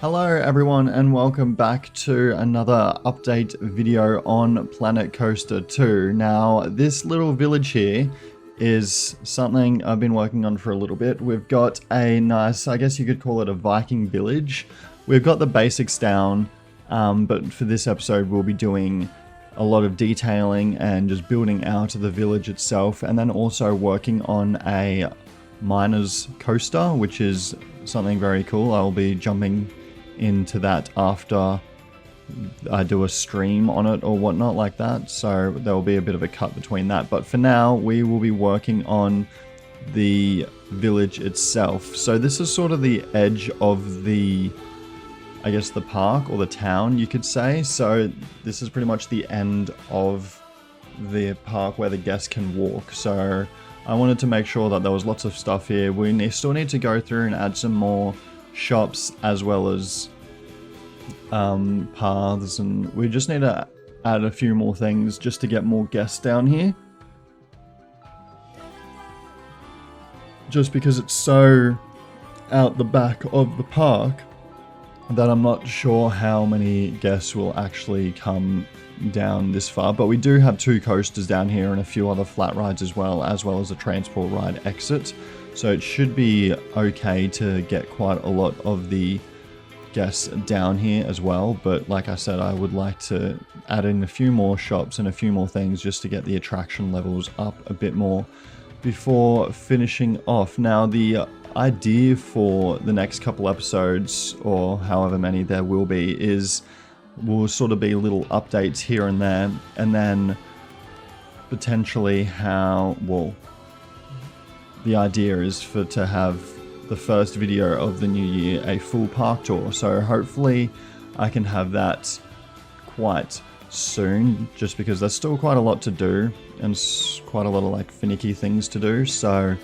Hello everyone and welcome back to another update video on Planet Coaster 2. Now this little village here is something I've been working on for a little bit. We've got a nice, I guess you could call it a Viking village. We've got the basics down, but for this episode we'll be doing a lot of detailing and just building out the village itself, and then also working on a miner's coaster, which is something very cool. I'll be jumping into that after I do a stream on it or whatnot like that, so there will be a bit of a cut between that. But for now we will be working on the village itself. So this is sort of the edge of the, I guess, the park or the town you could say. So this is pretty much the end of the park where the guests can walk. So I wanted to make sure that there was lots of stuff here. We still need to go through and add some more shops as well as paths, and we just need to add a few more things just to get more guests down here, just because it's so out the back of the park that I'm not sure how many guests will actually come down this far. But we do have two coasters down here and a few other flat rides as well as a transport ride exit. So it should be okay to get quite a lot of the guests down here as well. But like I said, I would like to add in a few more shops and a few more things just to get the attraction levels up a bit more before finishing off. Now the idea for the next couple episodes, or however many there will be, will sort of be little updates here and there, and then potentially the idea is to have the first video of the new year a full park tour. So hopefully I can have that quite soon, just because there's still quite a lot to do and quite a lot of like finicky things to do. So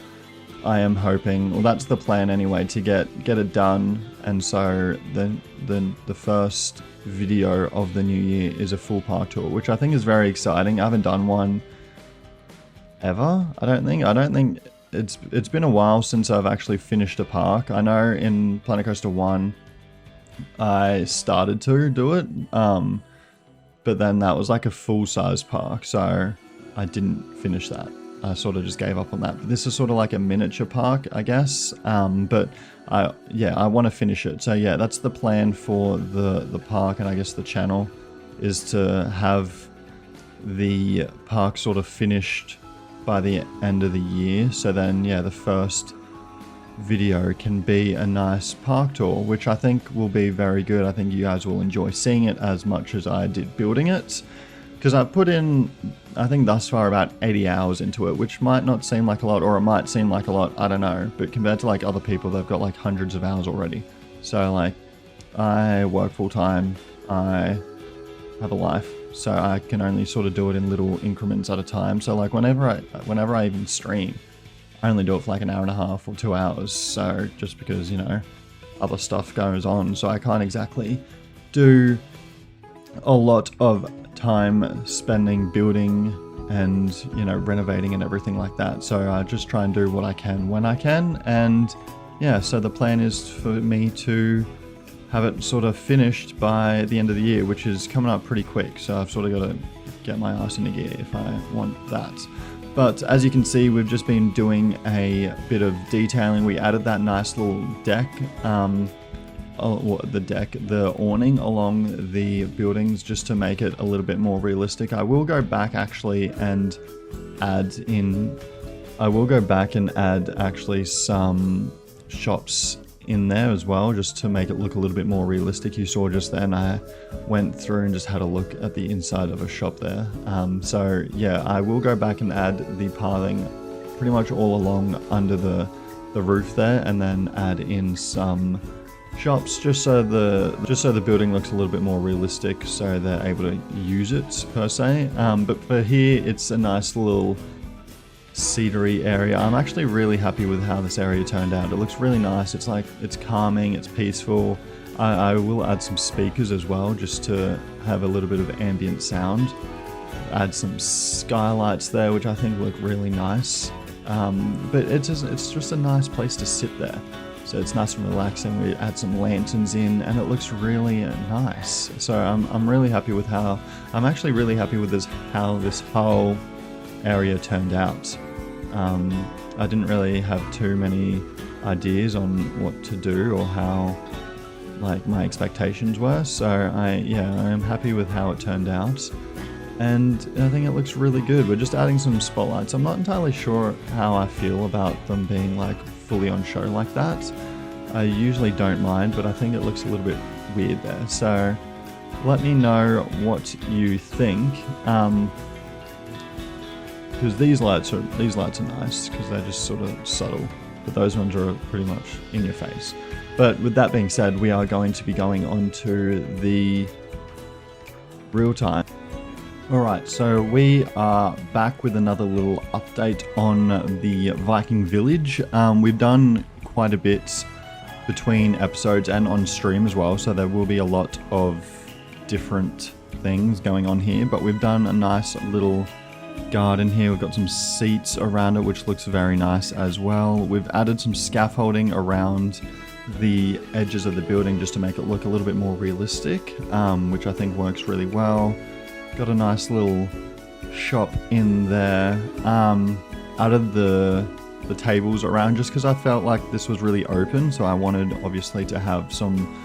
I am hoping, well, that's the plan anyway, to get it done. And so the first video of the new year is a full park tour, which I think is very exciting. I haven't done one ever. I don't think it's been a while since I've actually finished a park. I know in Planet Coaster 1 I started to do it, but then that was like a full-size park, so I didn't finish that. I sort of just gave up on that. But this is sort of like a miniature park, I guess, but I want to finish it. So yeah, that's the plan for the park, and I guess the channel is to have the park sort of finished by the end of the year. So then yeah, the first video can be a nice park tour, which I think will be very good. I think you guys will enjoy seeing it as much as I did building it, because I've put in, I think thus far, about 80 hours into it, which might not seem like a lot, or it might seem like a lot, I don't know, but compared to like other people, they've got like hundreds of hours already. So like, I work full-time, I have a life, so I can only sort of do it in little increments at a time. So like whenever I even stream, I only do it for like an hour and a half or 2 hours. So just because, you know, other stuff goes on, so I can't exactly do a lot of time spending building and, you know, renovating and everything like that. So I just try and do what I can when I can. And yeah, so the plan is for me to have it sort of finished by the end of the year, which is coming up pretty quick. So I've sort of got to get my ass into gear if I want that. But as you can see, we've just been doing a bit of detailing. We added that nice little deck, the awning along the buildings, just to make it a little bit more realistic. I will go back actually and add actually some shops in there as well, just to make it look a little bit more realistic. You saw just then I went through and just had a look at the inside of a shop there. So yeah, I will go back and add the pathing pretty much all along under the roof there, and then add in some shops just so the building looks a little bit more realistic, so they're able to use it per se. But for here, it's a nice little cedary area. I'm actually really happy with how this area turned out. It looks really nice. It's like, it's calming, it's peaceful. I will add some speakers as well, just to have a little bit of ambient sound. Add some skylights there, which I think look really nice. But it's just a nice place to sit there. So it's nice and relaxing. We add some lanterns in, and it looks really nice. So I'm really happy with how, I'm actually really happy with how this whole area turned out. I didn't really have too many ideas on what to do or how, like, my expectations were. So I am happy with how it turned out. And I think it looks really good. We're just adding some spotlights. I'm not entirely sure how I feel about them being like fully on show like that. I usually don't mind, but I think it looks a little bit weird there. So let me know what you think. Because these lights are nice because they're just sort of subtle, but those ones are pretty much in your face. But with that being said, we are going to be going on to the real time. Alright, so we are back with another little update on the Viking Village. We've done quite a bit between episodes and on stream as well, so there will be a lot of different things going on here, but we've done a nice little garden here. We've got some seats around it, which looks very nice as well. We've added some scaffolding around the edges of the building just to make it look a little bit more realistic, which I think works really well. Got a nice little shop in there. Added the tables around just because I felt like this was really open, so I wanted obviously to have some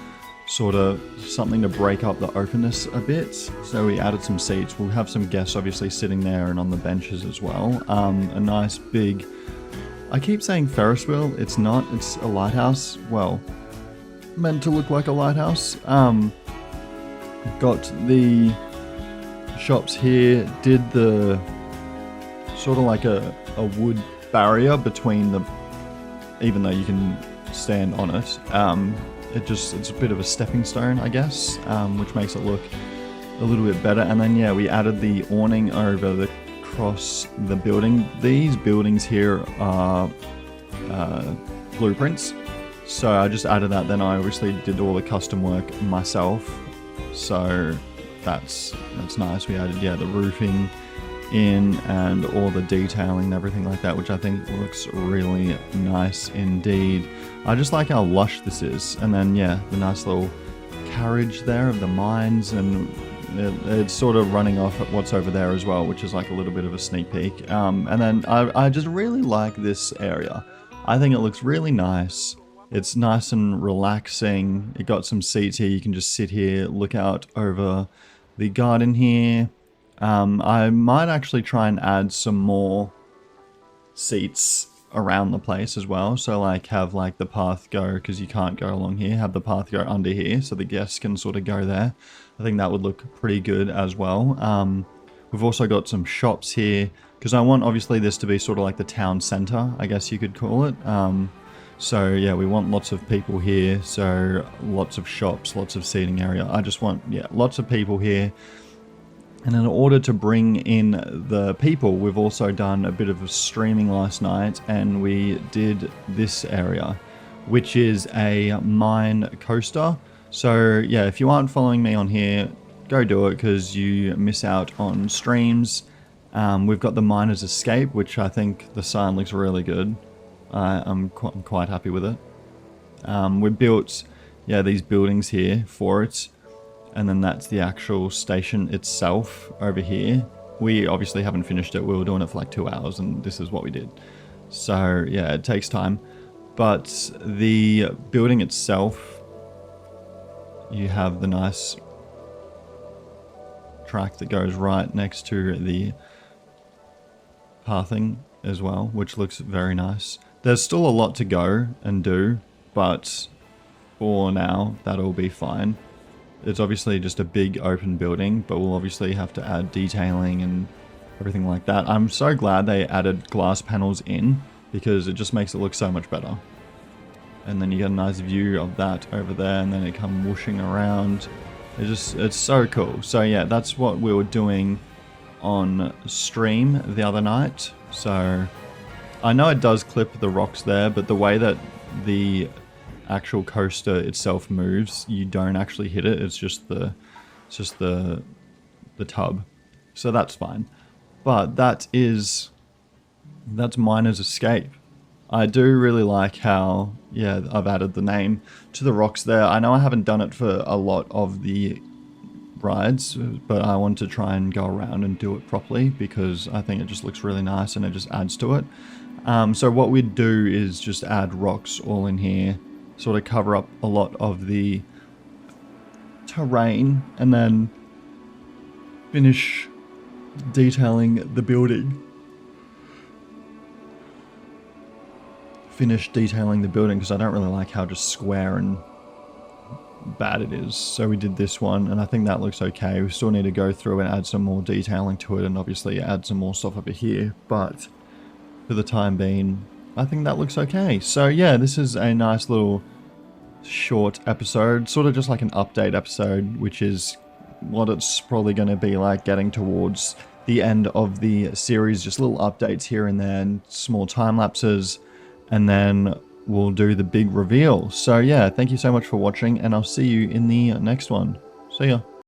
sort of something to break up the openness a bit. So we added some seats. We'll have some guests obviously sitting there and on the benches as well. A nice big, I keep saying Ferris wheel, it's not, it's a lighthouse. Well, meant to look like a lighthouse. Got the shops here, did the sort of like a wood barrier between the, even though you can stand on it, it's a bit of a stepping stone, I guess, which makes it look a little bit better. And then yeah, we added the awning over across the building. These buildings here are blueprints, so I just added that. Then I obviously did all the custom work myself, so that's nice. We added the roofing in and all the detailing and everything like that, which I think looks really nice indeed. I just like how lush this is. And then the nice little carriage there of the mines, and it's sort of running off at what's over there as well, which is like a little bit of a sneak peek. And then I just really like this area. I think it looks really nice. It's nice and relaxing. It got some seats here. You can just sit here, look out over the garden here. I might actually try and add some more seats around the place as well. So like have like the path go, because you can't go along here, have the path go under here so the guests can sort of go there. I think that would look pretty good as well. We've also got some shops here because I want obviously this to be sort of like the town center, I guess you could call it. So yeah, we want lots of people here, so lots of shops, lots of seating area. I just want lots of people here. And in order to bring in the people, we've also done a bit of streaming last night, and we did this area, which is a mine coaster. So yeah, if you aren't following me on here, go do it because you miss out on streams. We've got the Miner's Escape, which I think the sign looks really good. I'm quite happy with it. We built these buildings here for it. And then that's the actual station itself over here. We obviously haven't finished it. We were doing it for like 2 hours and this is what we did. So yeah, it takes time. But the building itself, you have the nice track that goes right next to the pathing as well, which looks very nice. There's still a lot to go and do, but for now, that'll be fine. It's obviously just a big open building, but we'll obviously have to add detailing and everything like that. I'm so glad they added glass panels in because it just makes it look so much better. And then you get a nice view of that over there, and then it come whooshing around. It's so cool. So yeah, that's what we were doing on stream the other night. So I know it does clip the rocks there, but the way that the actual coaster itself moves, you don't actually hit it. It's just the tub, so that's fine. But that's Miner's Escape. I do really like how, yeah, I've added the name to the rocks there. I know I haven't done it for a lot of the rides, but I want to try and go around and do it properly because I think it just looks really nice and it just adds to it. So what we'd do is just add rocks all in here, sort of cover up a lot of the terrain, and then finish detailing the building. Because I don't really like how just square and bad it is. So we did this one, and I think that looks okay. We still need to go through and add some more detailing to it, and obviously add some more stuff over here, but for the time being, I think that looks okay. So yeah, this is a nice little short episode, sort of just like an update episode, which is what it's probably going to be like getting towards the end of the series. Just little updates here and there and small time lapses, and then we'll do the big reveal. So yeah, thank you so much for watching, and I'll see you in the next one. See ya.